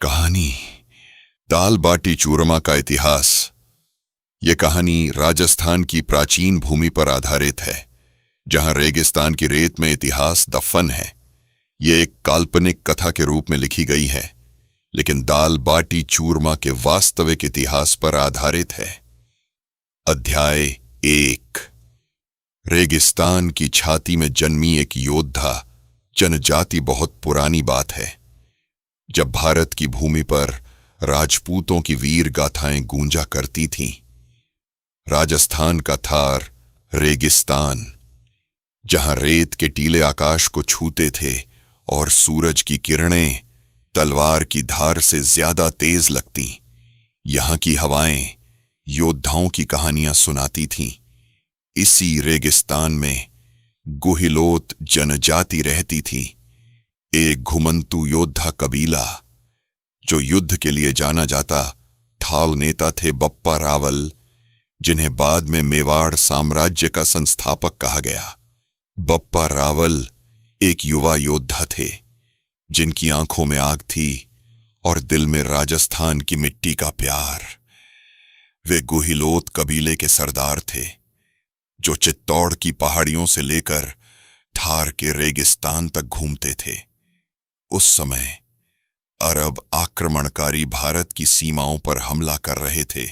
कहानी दाल बाटी चूरमा का इतिहास। यह कहानी राजस्थान की प्राचीन भूमि पर आधारित है, जहां रेगिस्तान की रेत में इतिहास दफन है। यह एक काल्पनिक कथा के रूप में लिखी गई है, लेकिन दाल बाटी चूरमा के वास्तविक इतिहास पर आधारित है। अध्याय 1। रेगिस्तान की छाती में जन्मी एक योद्धा जनजाति बहुत पुरानी बात है। जब भारत की भूमि पर राजपूतों की वीर गाथाएं गूंजा करती थीं, राजस्थान का थार रेगिस्तान, जहां रेत के टीले आकाश को छूते थे और सूरज की किरणें तलवार की धार से ज्यादा तेज लगती, यहां की हवाएं योद्धाओं की कहानियां सुनाती थीं। इसी रेगिस्तान में गुहिलोत जनजाति रहती थी, एक घुमंतू योद्धा कबीला जो युद्ध के लिए जाना जाता। ठाल नेता थे बप्पा रावल, जिन्हें बाद में मेवाड़ साम्राज्य का संस्थापक कहा गया। बप्पा रावल एक युवा योद्धा थे, जिनकी आंखों में आग थी और दिल में राजस्थान की मिट्टी का प्यार। वे गुहिलोत कबीले के सरदार थे, जो चित्तौड़ की पहाड़ियों से लेकर थार के रेगिस्तान तक घूमते थे। उस समय अरब आक्रमणकारी भारत की सीमाओं पर हमला कर रहे थे।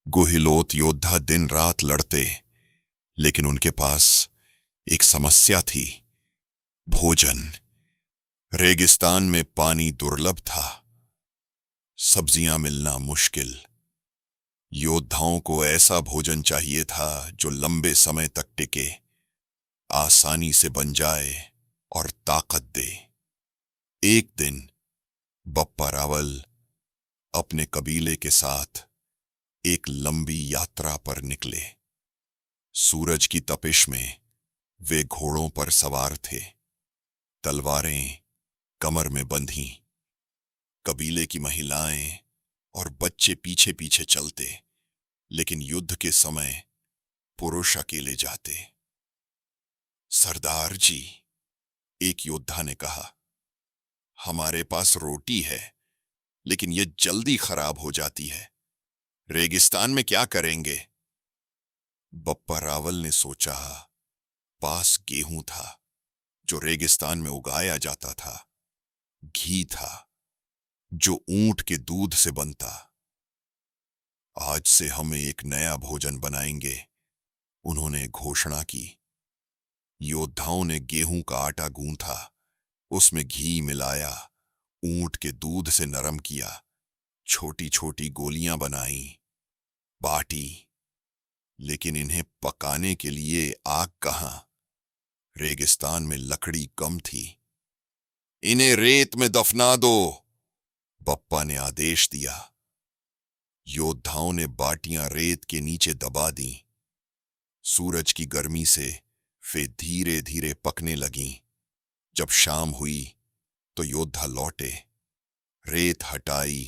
गुहिलोत योद्धा दिन रात लड़ते, लेकिन उनके पास एक समस्या थी, भोजन। रेगिस्तान में पानी दुर्लभ था, सब्जियां मिलना मुश्किल। योद्धाओं को ऐसा भोजन चाहिए था जो लंबे समय तक टिके, आसानी से बन जाए और ताकत दे। एक दिन बप्पा रावल अपने कबीले के साथ एक लंबी यात्रा पर निकले। सूरज की तपिश में वे घोड़ों पर सवार थे, तलवारें कमर में बंधी। कबीले की महिलाएं और बच्चे पीछे पीछे चलते, लेकिन युद्ध के समय पुरुष अकेले जाते। सरदार जी, एक योद्धा ने कहा, हमारे पास रोटी है, लेकिन यह जल्दी खराब हो जाती है। रेगिस्तान में क्या करेंगे? बप्पा रावल ने सोचा, पास गेहूं था जो रेगिस्तान में उगाया जाता था, घी था जो ऊंट के दूध से बनता। आज से हम एक नया भोजन बनाएंगे, उन्होंने घोषणा की। योद्धाओं ने गेहूं का आटा गूंथा, उसमें घी मिलाया, ऊंट के दूध से नरम किया, छोटी छोटी गोलियां बनाई, बाटी। लेकिन इन्हें पकाने के लिए आग कहां? रेगिस्तान में लकड़ी कम थी। इन्हें रेत में दफना दो, बप्पा ने आदेश दिया। योद्धाओं ने बाटियां रेत के नीचे दबा दी। सूरज की गर्मी से वे धीरे धीरे पकने लगीं। जब शाम हुई तो योद्धा लौटे, रेत हटाई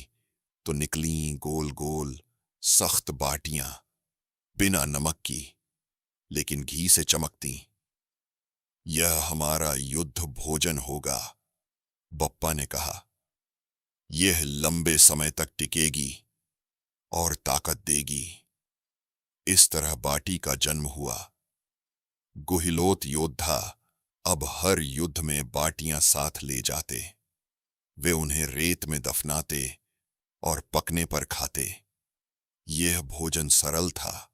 तो निकली गोल गोल सख्त बाटियां, बिना नमक की, लेकिन घी से चमकती। यह हमारा युद्ध भोजन होगा, बप्पा ने कहा। यह लंबे समय तक टिकेगी और ताकत देगी। इस तरह बाटी का जन्म हुआ। गुहिलोत योद्धा अब हर युद्ध में बाटियां साथ ले जाते। वे उन्हें रेत में दफनाते और पकने पर खाते। यह भोजन सरल था,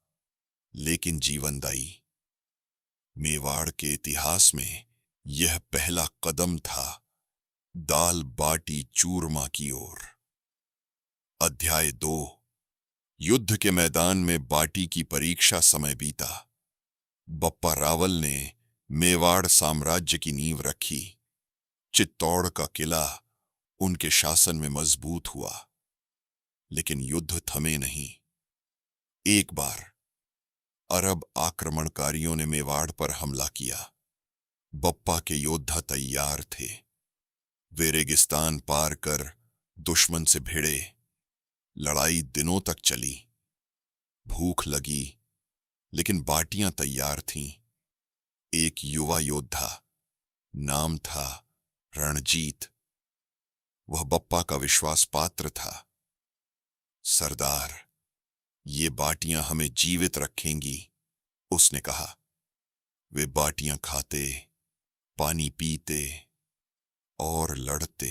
लेकिन जीवनदायी। मेवाड़ के इतिहास में यह पहला कदम था दाल बाटी चूरमा की ओर। अध्याय 2। युद्ध के मैदान में बाटी की परीक्षा। समय बीता। बप्पा रावल ने मेवाड़ साम्राज्य की नींव रखी। चित्तौड़ का किला उनके शासन में मजबूत हुआ, लेकिन युद्ध थमे नहीं। एक बार अरब आक्रमणकारियों ने मेवाड़ पर हमला किया। बप्पा के योद्धा तैयार थे। वे रेगिस्तान पार कर दुश्मन से भिड़े। लड़ाई दिनों तक चली। भूख लगी, लेकिन बाटियां तैयार थीं। एक युवा योद्धा, नाम था रणजीत, वह बप्पा का विश्वास पात्र था। सरदार, ये बाटियां हमें जीवित रखेंगी, उसने कहा। वे बाटियां खाते, पानी पीते और लड़ते।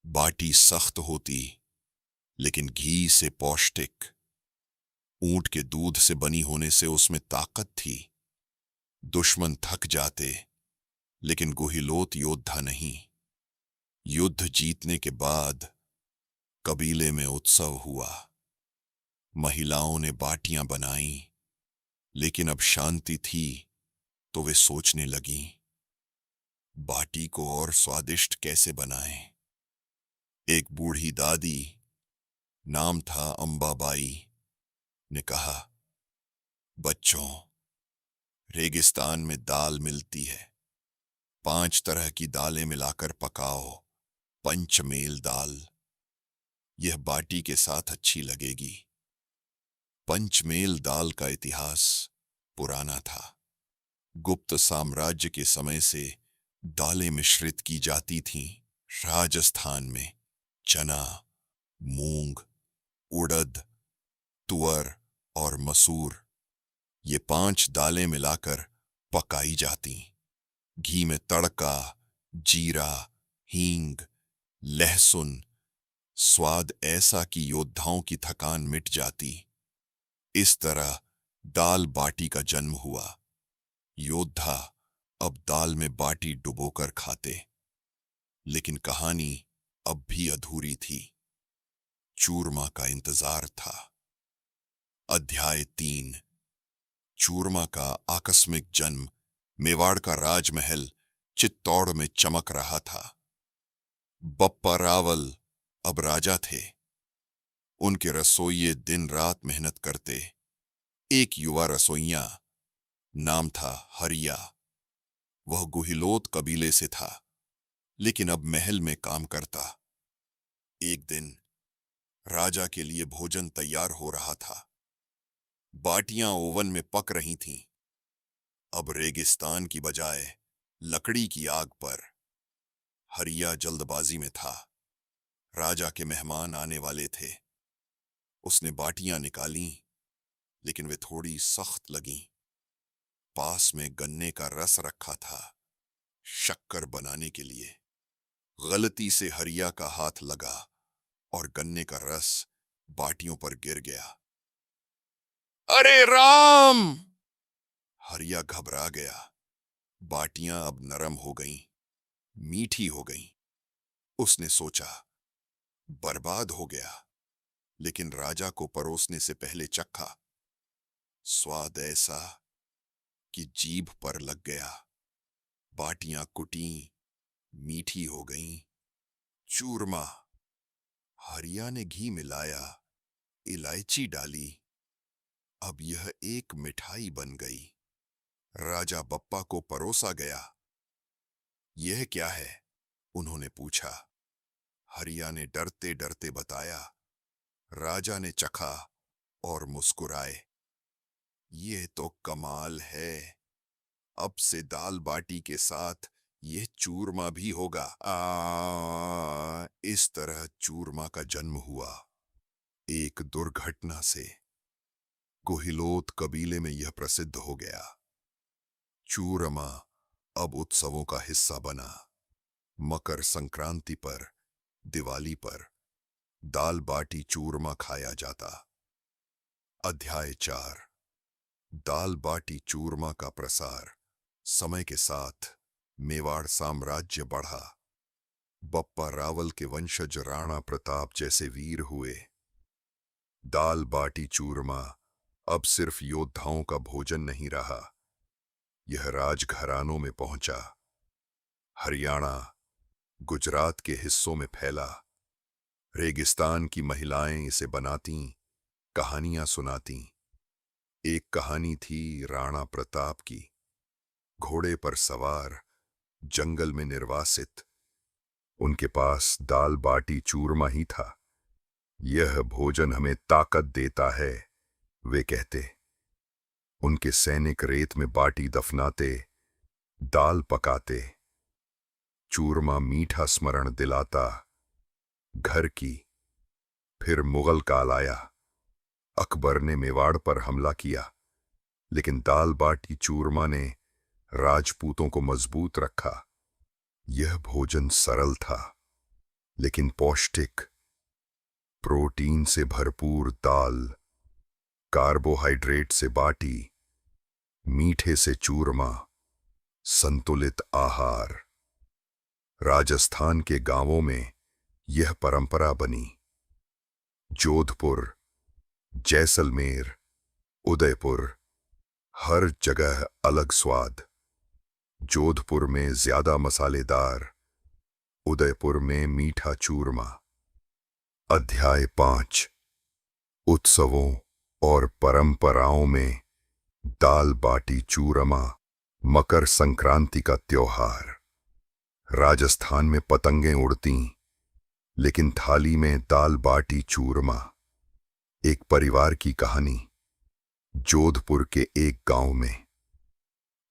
बाटी सख्त होती, लेकिन घी से पौष्टिक। ऊंट के दूध से बनी होने से उसमें ताकत थी। दुश्मन थक जाते, लेकिन गुहिलोत योद्धा नहीं। युद्ध जीतने के बाद कबीले में उत्सव हुआ। महिलाओं ने बाटियां बनाई, लेकिन अब शांति थी तो वे सोचने लगीं, बाटी को और स्वादिष्ट कैसे बनाएं। एक बूढ़ी दादी, नाम था अंबाबाई, ने कहा, बच्चों, रेगिस्तान में दाल मिलती है। 5 तरह की दालें मिलाकर पकाओ, पंचमेल दाल। यह बाटी के साथ अच्छी लगेगी। पंचमेल दाल का इतिहास पुराना था। गुप्त साम्राज्य के समय से दालें मिश्रित की जाती थीं। राजस्थान में चना, मूंग, उड़द, तुअर और मसूर, ये 5 दालें मिलाकर पकाई जाती। घी में तड़का, जीरा, हींग, लहसुन, स्वाद ऐसा कि योद्धाओं की थकान मिट जाती। इस तरह दाल बाटी का जन्म हुआ। योद्धा अब दाल में बाटी डुबोकर खाते। लेकिन कहानी अब भी अधूरी थी। चूरमा का इंतजार था। अध्याय 3। चूरमा का आकस्मिक जन्म। मेवाड़ का राजमहल चित्तौड़ में चमक रहा था। बप्पा रावल अब राजा थे। उनके रसोइये दिन रात मेहनत करते। एक युवा रसोइया, नाम था हरिया। वह गुहिलोत कबीले से था, लेकिन अब महल में काम करता। एक दिन राजा के लिए भोजन तैयार हो रहा था। बाटियां ओवन में पक रही थीं। अब रेगिस्तान की बजाय लकड़ी की आग पर। हरिया जल्दबाजी में था। राजा के मेहमान आने वाले थे। उसने बाटियां निकालीं, लेकिन वे थोड़ी सख्त लगीं। पास में गन्ने का रस रखा था, शक्कर बनाने के लिए। गलती से हरिया का हाथ लगा और गन्ने का रस बाटियों पर गिर गया। अरे राम! हरिया घबरा गया। बाटियां अब नरम हो गईं, मीठी हो गईं। उसने सोचा, बर्बाद हो गया। लेकिन राजा को परोसने से पहले चखा। स्वाद ऐसा कि जीभ पर लग गया। बाटियां कुटी, मीठी हो गईं। चूरमा। हरिया ने घी मिलाया, इलायची डाली। अब यह एक मिठाई बन गई। राजा बप्पा को परोसा गया। यह क्या है? उन्होंने पूछा। हरिया ने डरते डरते बताया। राजा ने चखा और मुस्कुराए। ये तो कमाल है। अब से दाल बाटी के साथ यह चूरमा भी होगा। इस तरह चूरमा का जन्म हुआ। एक दुर्घटना से गुहिलोत कबीले में यह प्रसिद्ध हो गया। चूरमा अब उत्सवों का हिस्सा बना। मकर संक्रांति पर, दिवाली पर दाल बाटी चूरमा खाया जाता। अध्याय 4। दाल बाटी चूरमा का प्रसार। समय के साथ मेवाड़ साम्राज्य बढ़ा। बप्पा रावल के वंशज राणा प्रताप जैसे वीर हुए। दाल बाटी चूरमा अब सिर्फ योद्धाओं का भोजन नहीं रहा, यह राजघरानों में पहुंचा। हरियाणा, गुजरात के हिस्सों में फैला। रेगिस्तान की महिलाएं इसे बनाती, कहानियां सुनाती। एक कहानी थी राणा प्रताप की। घोड़े पर सवार, जंगल में निर्वासित। उनके पास दाल बाटी चूरमा ही था। यह भोजन हमें ताकत देता है, वे कहते। उनके सैनिक रेत में बाटी दफनाते, दाल पकाते। चूरमा मीठा स्मरण दिलाता घर की। फिर मुगल काल आया। अकबर ने मेवाड़ पर हमला किया, लेकिन दाल बाटी चूरमा ने राजपूतों को मजबूत रखा। यह भोजन सरल था, लेकिन पौष्टिक। प्रोटीन से भरपूर दाल, कार्बोहाइड्रेट से बाटी, मीठे से चूरमा, संतुलित आहार। राजस्थान के गांवों में यह परंपरा बनी। जोधपुर, जैसलमेर, उदयपुर, हर जगह अलग स्वाद। जोधपुर में ज्यादा मसालेदार, उदयपुर में मीठा चूरमा। अध्याय 5। उत्सवों और परंपराओं में दाल बाटी चूरमा। मकर संक्रांति का त्योहार। राजस्थान में पतंगें उड़ती, लेकिन थाली में दाल बाटी चूरमा। एक परिवार की कहानी। जोधपुर के एक गांव में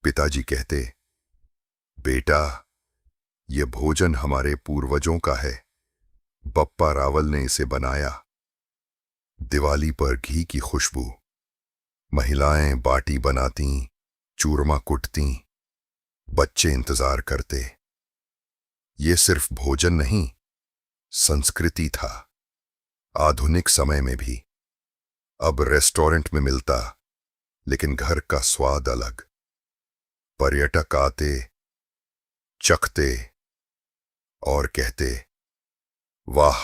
पिताजी कहते, बेटा, यह भोजन हमारे पूर्वजों का है। बप्पा रावल ने इसे बनाया। दिवाली पर घी की खुशबू। महिलाएं बाटी बनाती, चूरमा कुटती, बच्चे इंतजार करते। ये सिर्फ भोजन नहीं, संस्कृति था। आधुनिक समय में भी अब रेस्टोरेंट में मिलता, लेकिन घर का स्वाद अलग। पर्यटक आते, चखते और कहते, वाह,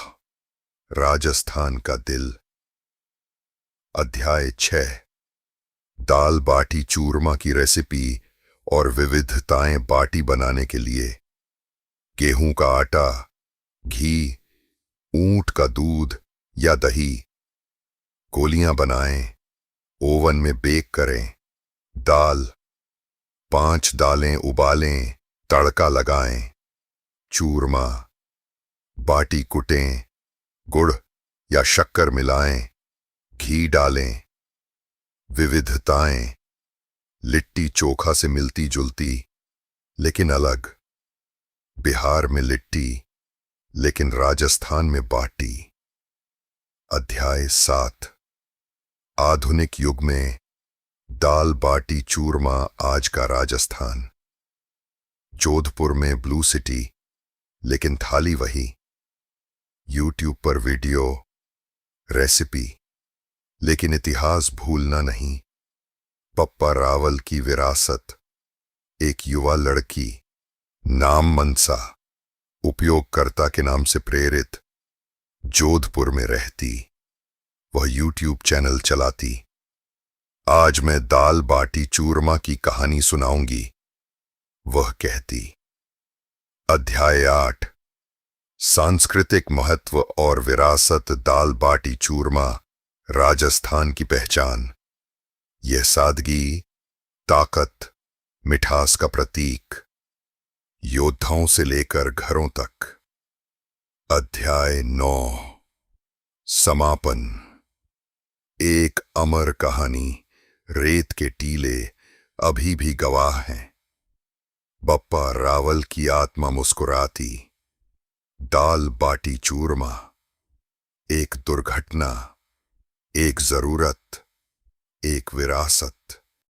राजस्थान का दिल। अध्याय 6। दाल बाटी चूरमा की रेसिपी और विविधताएं। बाटी बनाने के लिए गेहूं का आटा, घी, ऊंट का दूध या दही। गोलियां बनाएं, ओवन में बेक करें। दाल, 5 दालें उबालें, तड़का लगाएं। चूरमा, बाटी कुटें, गुड़ या शक्कर मिलाएं, घी डालें। विविधताएं। लिट्टी चोखा से मिलती जुलती, लेकिन अलग। बिहार में लिट्टी, लेकिन राजस्थान में बाटी। अध्याय 7। आधुनिक युग में दाल बाटी चूरमा। आज का राजस्थान। जोधपुर में ब्लू सिटी, लेकिन थाली वही। यूट्यूब पर वीडियो, रेसिपी, लेकिन इतिहास भूलना नहीं। पप्पा रावल की विरासत। एक युवा लड़की, नाम मनसा, उपयोगकर्ता के नाम से प्रेरित, जोधपुर में रहती। वह यूट्यूब चैनल चलाती। आज मैं दाल बाटी चूरमा की कहानी सुनाऊंगी, वह कहती। अध्याय 8। सांस्कृतिक महत्व और विरासत। दाल बाटी चूरमा राजस्थान की पहचान। यह सादगी, ताकत, मिठास का प्रतीक। योद्धाओं से लेकर घरों तक। अध्याय 9। समापन। एक अमर कहानी। रेत के टीले अभी भी गवाह हैं। बप्पा रावल की आत्मा मुस्कुराती। दाल बाटी चूरमा। एक दुर्घटना, एक जरूरत, एक विरासत।